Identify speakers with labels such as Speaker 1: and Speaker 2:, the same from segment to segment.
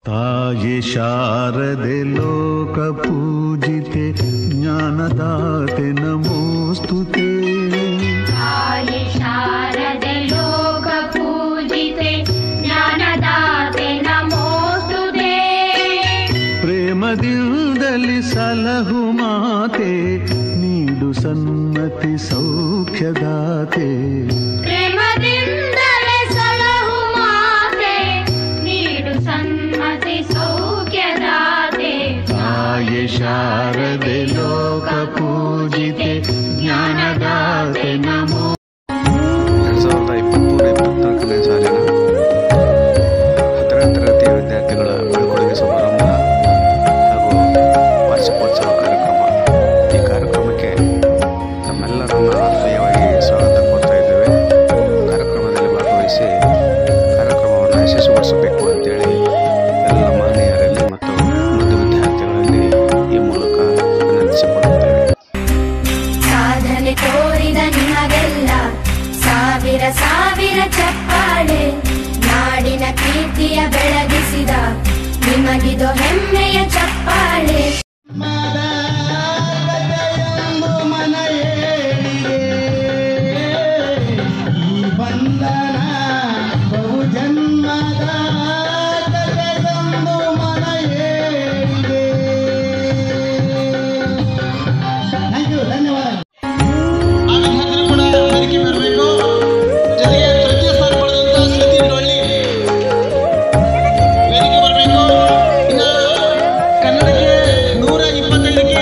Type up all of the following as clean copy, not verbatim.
Speaker 1: ತಾಯಿ ಶಾರದೆ ಲೋಕ ಪೂಜಿತೆ ಜ್ಞಾನದಾತೆ ನಮೋಸ್ತುತೆ.
Speaker 2: ತಾಯಿ ಶಾರದೆ ಲೋಕ ಪೂಜಿತೆ ಜ್ಞಾನದಾತೆ ನಮೋಸ್ತುತೆ.
Speaker 1: ಪ್ರೇಮದಿಂದಲಿ ಸಲಹು ಮಾತೆ ನೀಡು ಸನ್ಮತಿ ಸೌಖ್ಯದಾತೆ.
Speaker 2: ಪ್ರೇಮದಿಂದಲೇ ಸಲಹು ಮಾತೆ ನೀಡು ಸನ್ಮತಿ ಸೌಖ್ಯದಾತೆ.
Speaker 1: ತಾಯಿ ಶಾರದೆ ಲೋಕ ಪೂಜಿತೆ ಜ್ಞಾನದಾತೆ ನಮೋ.
Speaker 3: 2023-24ನೇ ಸಾಲಿನ 10ನೇ ತರಗತಿಯ ವಿದ್ಯಾರ್ಥಿಗಳ ಬೀಳ್ಕೊಡುಗೆ ಸಮಾರಂಭ ಹಾಗೂ ವಾರ್ಷಿಕೋತ್ಸವ ಕಾರ್ಯಕ್ರಮ. ಈ ಕಾರ್ಯಕ್ರಮಕ್ಕೆ ನಮ್ಮೆಲ್ಲರನ್ನ ಆತ್ಮೀಯವಾಗಿ ಸ್ವಾಗತ ಕೋರ್ತಾ ಇದ್ದೇವೆ. ಕಾರ್ಯಕ್ರಮದಲ್ಲಿ ಭಾಗವಹಿಸಿ ಕಾರ್ಯಕ್ರಮವನ್ನು ಯಶಸ್ವಿಗೊಳಿಸಬೇಕು ಅಂತೇಳಿ ಎಲ್ಲ ಮಹನೀಯರಲ್ಲಿ ಮತ್ತು ಮೃದು ವಿದ್ಯಾರ್ಥಿಗಳಲ್ಲಿ ಈ ಮೂಲಕ ವಿನಂತಿಸಿಕೊಳ್ಳುತ್ತೇವೆ.
Speaker 2: ಸಾಧನೆ ತೋರಿದ ನಿಮಗೆಲ್ಲ ಸಾವಿರ ಸಾವಿರ ಚಪ್ಪಾಳೆ. ನಾಡಿನ ಕೀರ್ತಿಯ ಬೆಳಗಿಸಿದ ನಿಮಗಿದು ಹೆಮ್ಮೆಯ ಚಪ್ಪಾಳೆ.
Speaker 4: ಕನ್ನಡಕ್ಕೆ 128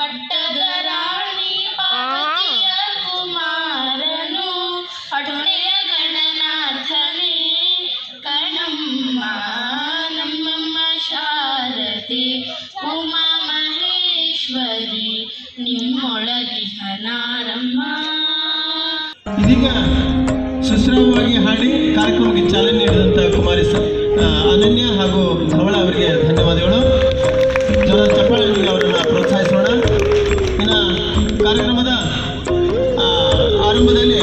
Speaker 4: ಪಟ್ಟದ ರಾಣಿ ಪಾರ್ವತಿಯ ಕುಮಾರನು ಹೊಟ್ಟೆಯ ಗಣನಾಥನೇ ಕಣಮ್ಮ ನಮ್ಮಮ್ಮ ಶಾರದೆ ಉಮಾ ಮಹೇಶ್ವರಿ ನಿಮ್ಮೊಳಗಿಹನಾರಮ್ಮ.
Speaker 5: ಇದೀಗ ಸುಶ್ರಾವ್ಯವಾಗಿ ಹಾಡಿ ಕಾರ್ಯಕ್ರಮಕ್ಕೆ ಚಾಲನೆ ನೀಡಿದಂಥ ಕುಮಾರಿ ಅನನ್ಯ ಹಾಗೂ ಧವಳ ಅವರಿಗೆ ಧನ್ಯವಾದಗಳು. ಜನ ಚಪ್ಪಾಳೆಯೊಂದಿಗೆ ಅವರನ್ನು ಪ್ರೋತ್ಸಾಹಿಸೋಣ. ಇನ್ನು ಕಾರ್ಯಕ್ರಮದ ಆರಂಭದಲ್ಲಿ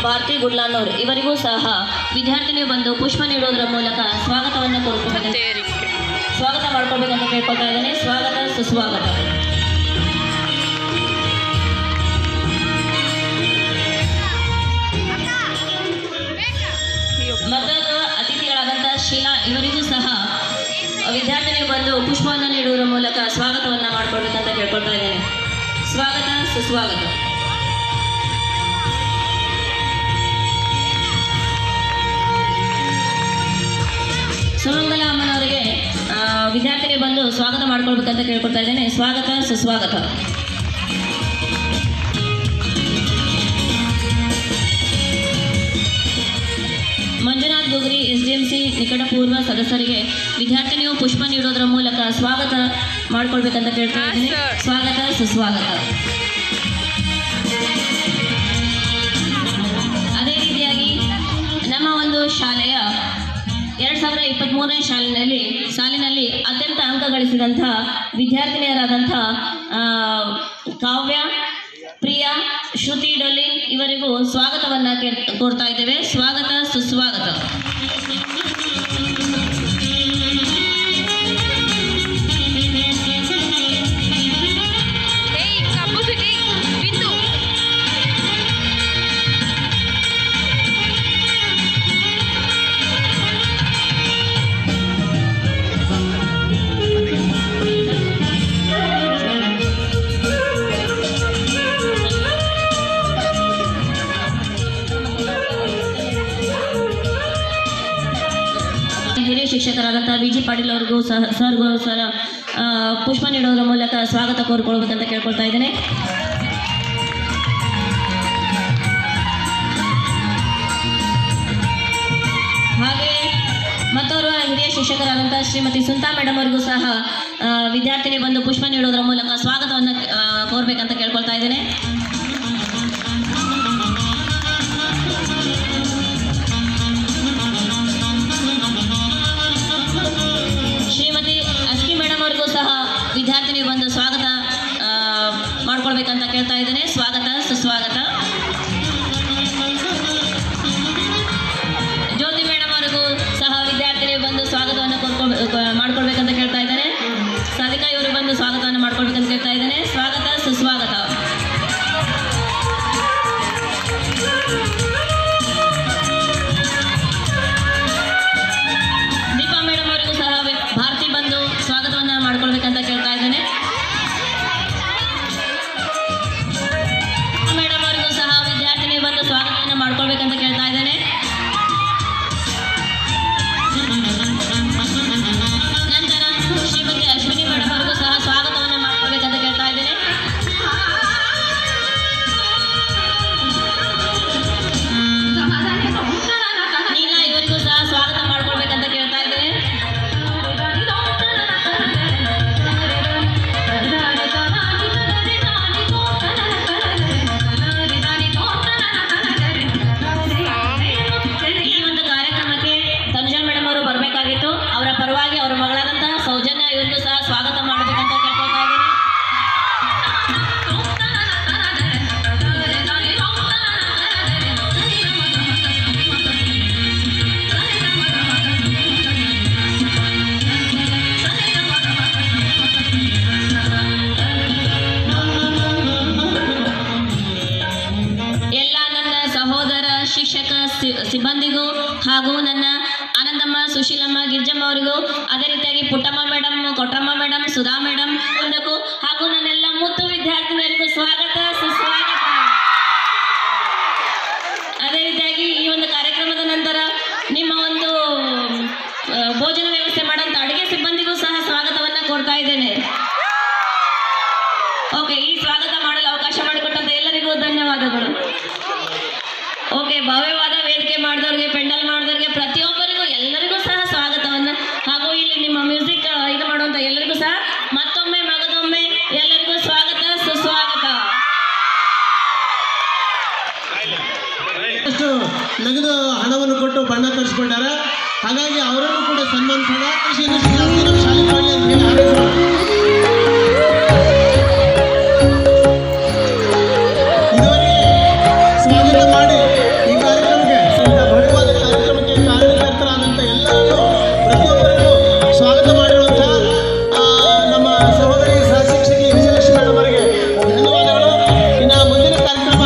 Speaker 6: ಭಾರತಿ ಗುಡ್ಲಾನೂರ್ ಇವರಿಗೂ ಸಹ ವಿದ್ಯಾರ್ಥಿನಿಯು ಬಂದು ಪುಷ್ಪ ನೀಡುವುದರ ಮೂಲಕ ಸ್ವಾಗತವನ್ನು ಸ್ವಾಗತ ಮಾಡ್ಕೊಳ್ಬೇಕಂತ ಕೇಳ್ಕೊಳ್ತಾ ಇದ್ದೇನೆ. ಸ್ವಾಗತ ಸುಸ್ವಾಗತ. ಮತ್ತೊಂದು ಅತಿಥಿಗಳಾದಂಥ ಶೀಲಾ ಇವರಿಗೂ ಸಹ ವಿದ್ಯಾರ್ಥಿನಿಯು ಬಂದು ಪುಷ್ಪವನ್ನು ನೀಡುವುದರ ಮೂಲಕ ಸ್ವಾಗತವನ್ನು ಮಾಡ್ಕೊಳ್ಬೇಕಂತ ಕೇಳ್ಕೊಳ್ತಾ ಇದ್ದೇನೆ. ಸ್ವಾಗತ ಸುಸ್ವಾಗತ. ಸುಮಂಗಲ ಅಮ್ಮನವರಿಗೆ ವಿದ್ಯಾರ್ಥಿನಿ ಬಂದು ಸ್ವಾಗತ ಮಾಡ್ಕೊಳ್ಬೇಕಂತ ಕೇಳ್ಕೊಳ್ತಾ ಇದ್ದೇನೆ. ಸ್ವಾಗತ ಸುಸ್ವಾಗತ. ಮಂಜುನಾಥ್ ಗುಗ್ರಿ SDMC ನಿಕಟಪೂರ್ವ ಸದಸ್ಯರಿಗೆ ವಿದ್ಯಾರ್ಥಿನಿಯು ಪುಷ್ಪ ನೀಡುವುದರ ಮೂಲಕ ಸ್ವಾಗತ ಮಾಡ್ಕೊಳ್ಬೇಕಂತ ಕೇಳ್ತಾ ಇದ್ದೀನಿ. ಸ್ವಾಗತ ಸುಸ್ವಾಗತ. ಅದೇ ರೀತಿಯಾಗಿ ನಮ್ಮ ಒಂದು ಶಾಲೆಯ 2023ನೇ ಸಾಲಿನಲ್ಲಿ ಅತ್ಯಂತ ಅಂಕ ಗಳಿಸಿದಂಥ ವಿದ್ಯಾರ್ಥಿನಿಯರಾದಂಥ ಕಾವ್ಯ, ಪ್ರಿಯಾ, ಶ್ರುತಿ ಡೊಲಿನ್ ಇವರಿಗೂ ಸ್ವಾಗತವನ್ನು ಕೋರ್ತಾ ಇದ್ದೇವೆ. ಸ್ವಾಗತ ಸುಸ್ವಾಗತ. ಹಿರಿಯ ಶಿಕ್ಷಕರಾದಂಥ VG ಪಾಟೀಲ್ ಅವ್ರಿಗೂ ಸರ್ಗೂ ಸಹ ಪುಷ್ಪ ನೀಡೋದ್ರ ಮೂಲಕ ಸ್ವಾಗತ ಕೋರ್ಕೊಳ್ಬೇಕಂತ ಕೇಳ್ಕೊಳ್ತಾ ಇದ್ದೇನೆ. ಹಾಗೆ ಮತ್ತೋರ್ವ ಹಿರಿಯ ಶಿಕ್ಷಕರಾದಂಥ ಶ್ರೀಮತಿ ಸುಂತಾ ಮೇಡಮ್ ಅವರಿಗೂ ಸಹ ವಿದ್ಯಾರ್ಥಿನಿ ಬಂದು ಪುಷ್ಪ ನೀಡೋದ್ರ ಮೂಲಕ ಸ್ವಾಗತವನ್ನು ಕೋರ್ಬೇಕಂತ ಕೇಳ್ಕೊಳ್ತಾ ಇದ್ದೇನೆ. ಸಿಬ್ಬಂದಿಗೂ ಹಾಗೂ ನನ್ನ ಆನಂದಮ್ಮ, ಸುಶೀಲಮ್ಮ, ಗಿರ್ಜಮ್ಮ ಅವರಿಗೂ, ಅದೇ ರೀತಿಯಾಗಿ Puttamma madam, Kotramma madam, Sudha madam ಮುಂದಕ್ಕೂ ಹಾಗೂ ನನ್ನೆಲ್ಲ ಮುತ್ತು ವಿದ್ಯಾರ್ಥಿನಿಯರಿಗೂ ಸ್ವಾಗತ, ಸುಸ್ವಾಗತ. ಅದೇ ರೀತಿಯಾಗಿ ಈ ಒಂದು ಕಾರ್ಯಕ್ರಮದ ನಂತರ ನಿಮ್ಮ ಒಂದು ಭೋಜನ ವ್ಯವಸ್ಥೆ ಮಾಡೋಂಥ ಅಡುಗೆ ಸಿಬ್ಬಂದಿಗೂ ಸಹ ಸ್ವಾಗತವನ್ನ ಕೋರ್ತಾ ಇದ್ದೇನೆ. ಓಕೆ, ಈ ಸ್ವಾಗತ ಮಾಡಲು ಅವಕಾಶ ಮಾಡಿಕೊಟ್ಟಂತ ಎಲ್ಲರಿಗೂ ಧನ್ಯವಾದಗಳು. ಓಕೆ, ಭವ್ಯವಾದ ವೇದಿಕೆ ಮಾಡಿದವ್ರಿಗೆ, ಪೆಂಡಲ್ ಮಾಡಿದವ್ರಿಗೆ, ಪ್ರತಿಯೊಬ್ಬರಿಗೂ ಎಲ್ಲರಿಗೂ ಸಹ ಸ್ವಾಗತವನ್ನ ಹಾಗೂ ಇಲ್ಲಿ ನಿಮ್ಮ ಮ್ಯೂಸಿಕ್ ಇದು ಮಾಡುವಂತ ಎಲ್ಲರಿಗೂ ಸಹ ಮತ್ತೊಮ್ಮೆ ಮಗದೊಮ್ಮೆ ಎಲ್ಲರಿಗೂ ಸ್ವಾಗತ, ಸುಸ್ವಾಗತ.
Speaker 5: ಅಷ್ಟು ನಗದು ಹಣವನ್ನು ಕೊಟ್ಟು ಬಣ್ಣ ತರಿಸ್ಕೊಂಡಾರ. ಹಾಗಾಗಿ ಅವರನ್ನು ಕೂಡ ಸನ್ಮಾನಿಸೋಣ. ನಮ್ಮ ಶಾಲೆ ಕೊಡಲಿ ಅಂತ ಹೇಳಿ ಹಾರೈಸೋಣ. ಇದುವರೆಗೆ ಸ್ವಾಗತ ಮಾಡಿ ಈ ಕಾರ್ಯಕ್ರಮಕ್ಕೆ, ಇಂಥ ಭವ್ಯವಾದ ಕಾರ್ಯಕ್ರಮಕ್ಕೆ ಕಾರಣಕರ್ತರಾದಂಥ ಎಲ್ಲರನ್ನು ಪ್ರತಿಯೊಬ್ಬರಿಗೂ ಸ್ವಾಗತ ಮಾಡಿರುವಂಥ ನಮ್ಮ ಸಹೋದರಿ ಸಹ ಶಿಕ್ಷಕಿ ವಿಜಯಲಕ್ಷ್ಮಿ ಮೇಡಮ್ ಅವರಿಗೆ ಧನ್ಯವಾದಗಳು. ಇನ್ನು ಮುಂದಿನ ಕಾರ್ಯಕ್ರಮ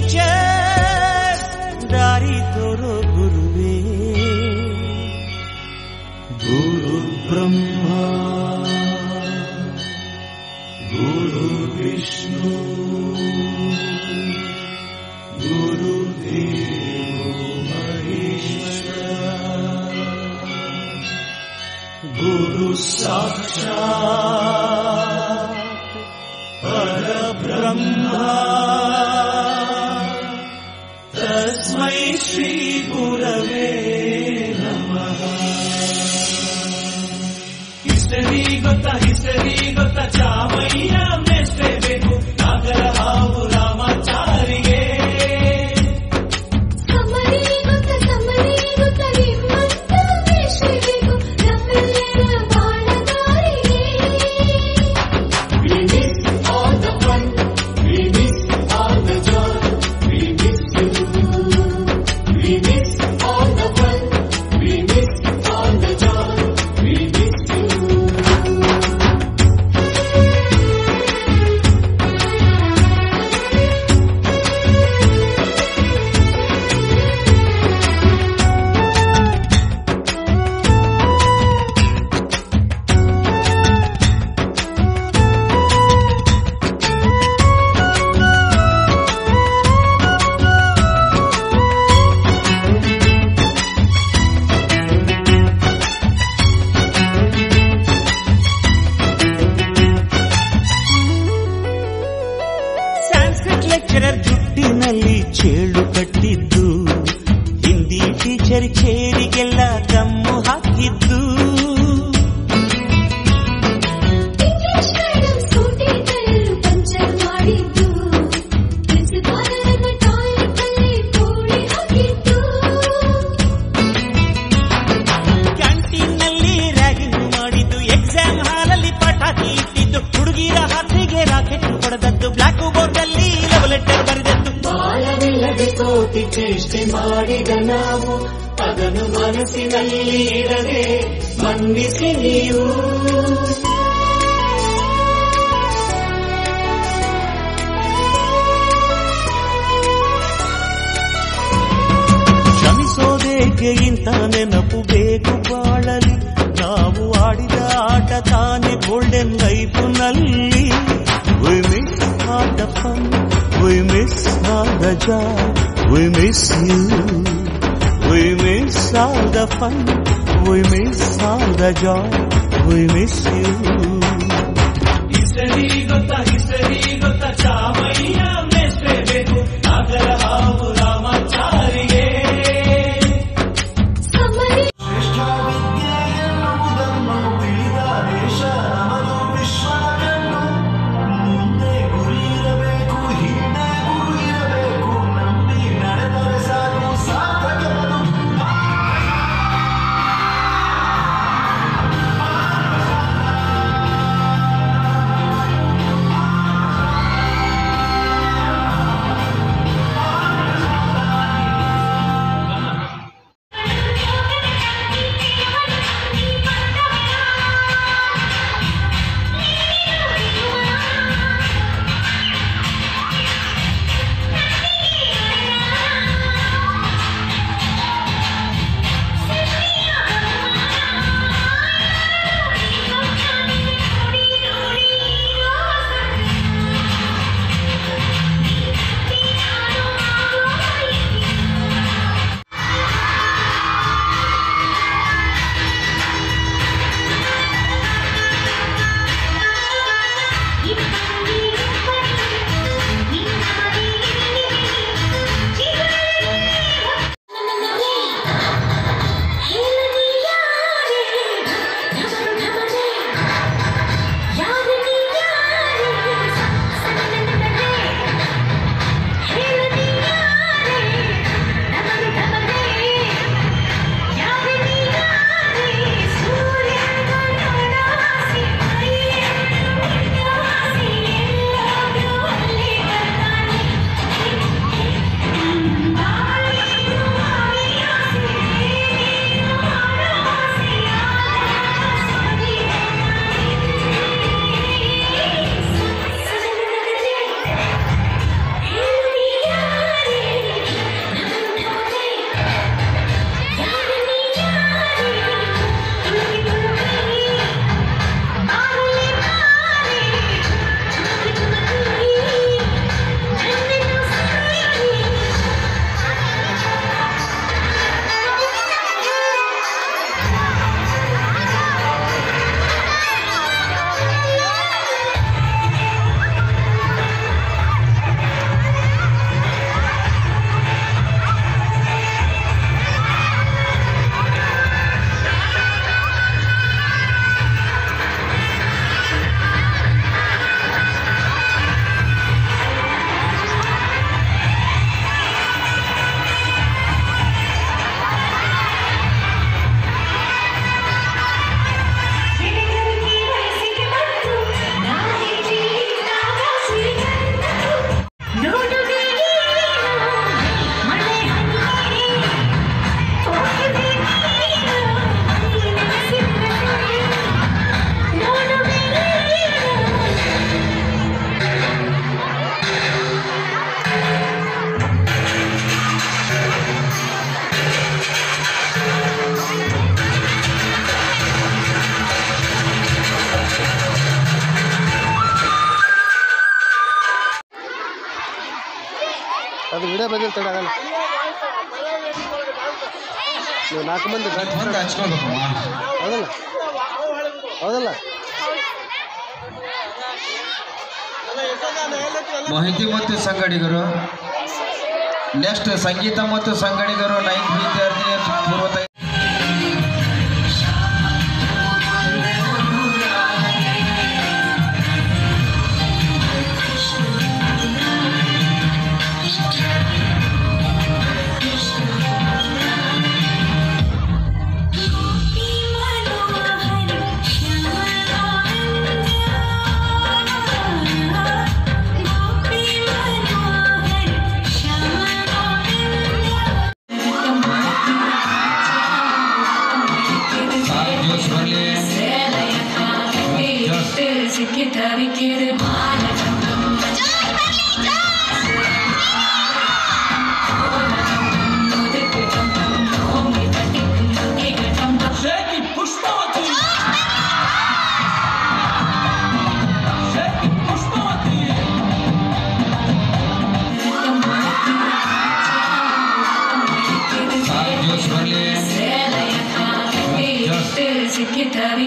Speaker 7: ಟೀಚರ್ ದಾರಿ ತೋರೋ ಗುರುವೇ.
Speaker 1: ಗುರು ಬ್ರಹ್ಮ ಗುರು ವಿಷ್ಣು ಗುರುದೇವೋ ಮಹೇಶ್ವರ ಗುರು ಸಾಕ್ಷಾತ್ ಪರಬ್ರಹ್ಮ ತಸ್ಮೈ ಶ್ರೀ ಗುರವೇ ನಮಃ. ಹಿಸ್ಟರಿ ಗೊತ್ತಾ ಚಾಮಯ್ಯ ಮೆಷ್ಟೇ ಬೇಕು ನಾಗರ ಹಾವು ರಾಮಾಚಾರಿಗೆ.
Speaker 7: ಜುಟ್ಟಿನಲ್ಲಿ ಚೇಳು ಕಟ್ಟಿದ್ದು, ಹಿಂದಿ ಟೀಚರ್ ಚೇರಿಗೆಲ್ಲ ಗಮ್ಮು ಹಾಕಿದ್ದು. ಕ್ಯಾಂಟೀನ್ನಲ್ಲಿ ರ್ಯಾಗಿಂಗ್ ಮಾಡಿದ್ದು, ಎಕ್ಸಾಮ್ ಹಾಲಲ್ಲಿ ಪಟಾಕಿ ಇಟ್ಟಿದ್ದು, ಹುಡುಗಿರ ಹಾಸಿಗೆ ರಾಕೆಟ್ ಹೊಡೆದದ್ದು, ಬ್ಲಾಕ್ ಬೋರ್ಡ್ ಅಲ್ಲಿ ಲವ್ ಲೆಟರ್ ಬರೆದದ್ದು.
Speaker 1: ಬಾಳವಿಲ್ಲದೆ ಕೋಟಿ ಚೇಷ್ಟೆ ಮಾಡಿದ ನಾವು ಅದನ್ನು ಮನಸ್ಸಿನಲ್ಲಿ ಇಡದೆ ಮನ್ನಿಸಿ ನೀವು.
Speaker 7: ಕ್ಷಮಿಸೋದೇಕೆ ಇಂಥ ನೆನಪು ಬೇಕು ಬಾಳಲಿ, ನಾವು ಆಡಿದ ಆಟ ತಾನೆ golden ಲೈಫ್ನಲ್ಲಿ. We miss all the fun, we miss all the joy, we miss you. We miss all the fun, we miss all the joy, we miss you.
Speaker 1: History ಗೊತ್ತಾ ಚಾಮಯ್ಯ ಮೆಷ್ಟೇ ಬೇಕು ನಾಗರ ಹಾವು ರಾಮಾಚಾರಿಗೆ.
Speaker 5: ಅದು ವಿಡಿಯೋ ಬಂದಿಲ್ಲ ತಡಗಲ್ಲ ನೀವು 4 ಮಂದಿ ಹಚ್ಕೋಬೇಕು ಹೌದಲ್ಲ ಹೌದಲ್ಲ
Speaker 8: ಮಾಹಿತಿ ಮತ್ತು ಸಂಗಡಿಗರು ನೆಕ್ಸ್ಟ್ ಸಂಗೀತ ಮತ್ತು ಸಂಗಡಿಗರು 9th ವಿದ್ಯಾರ್ಥಿನಿಯ ಪೂರ್ವ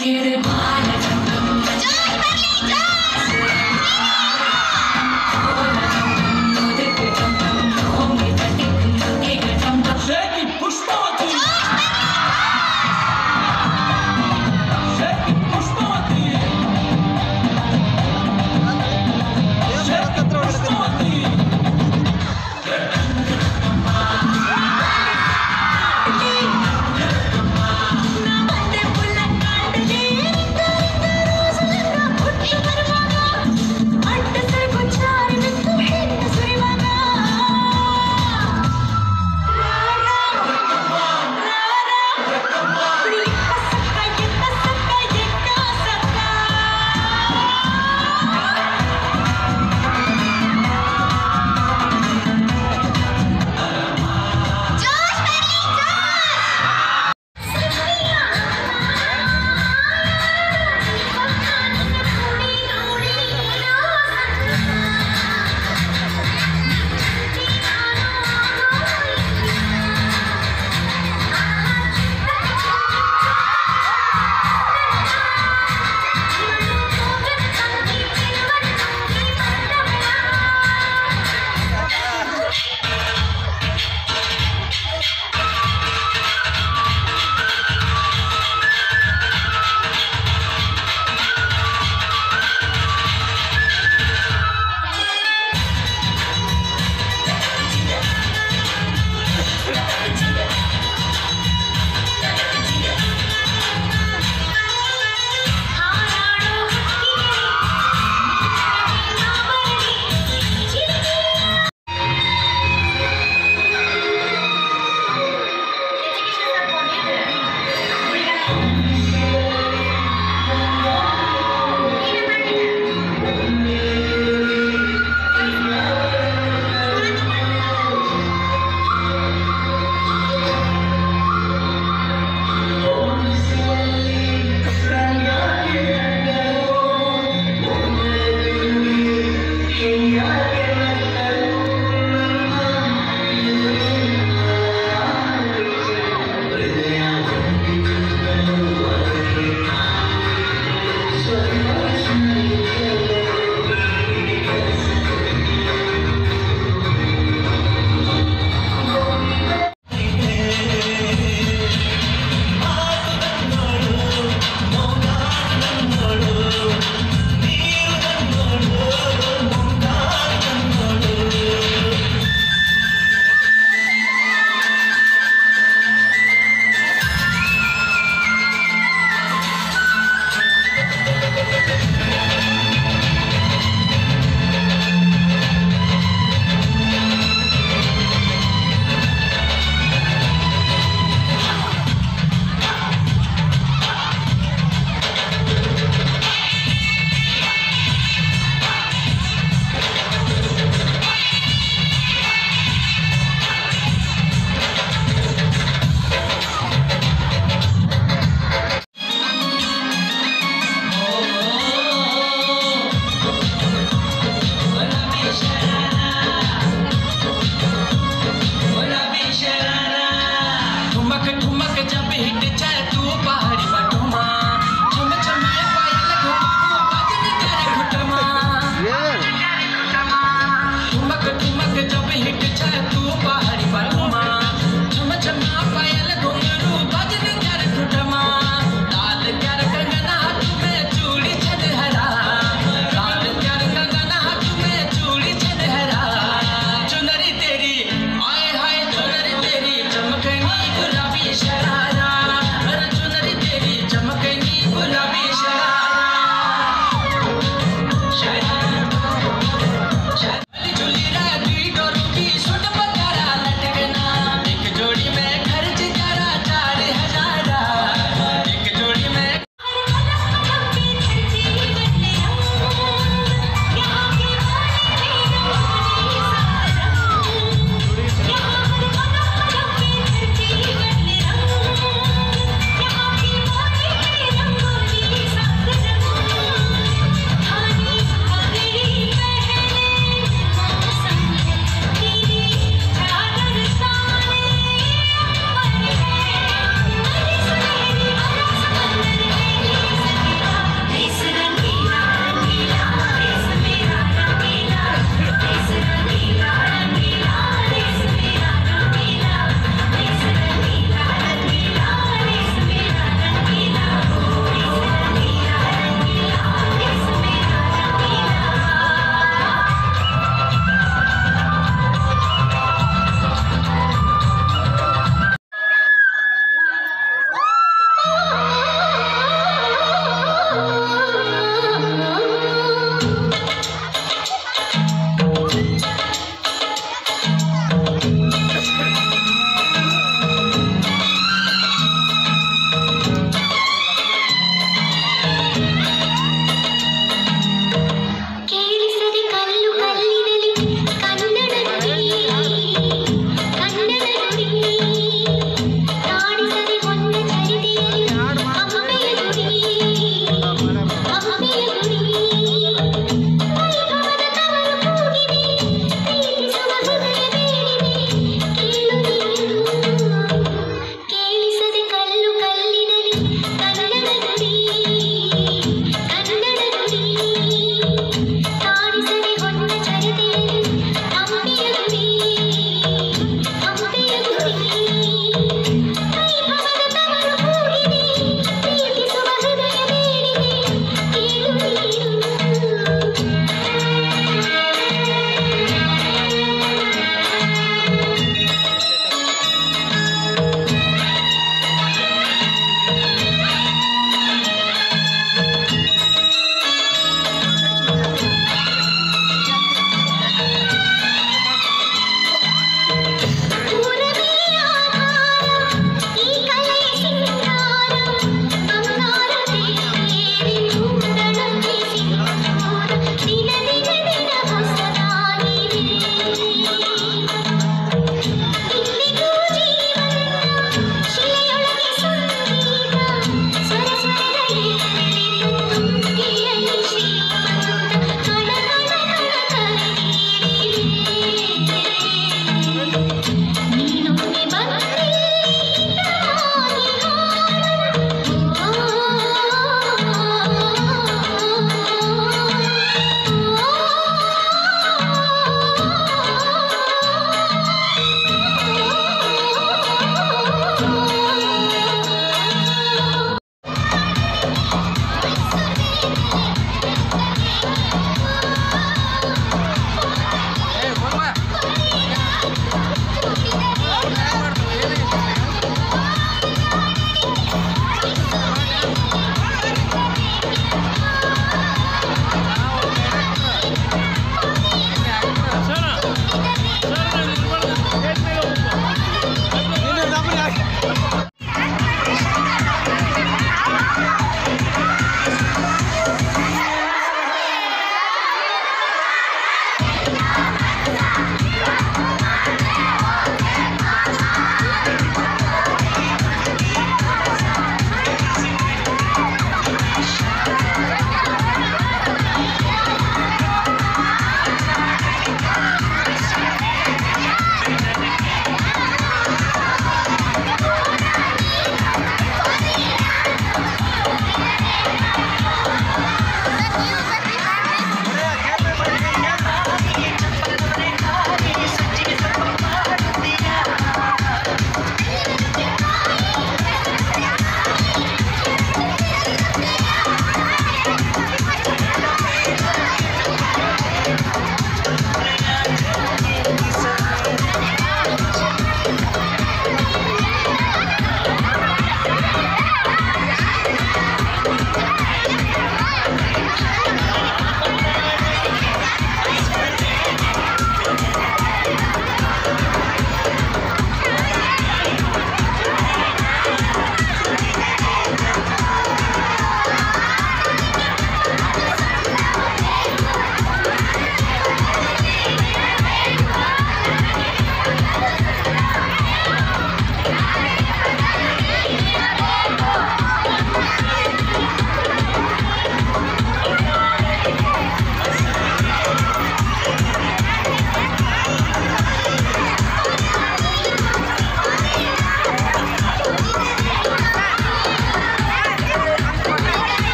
Speaker 9: Get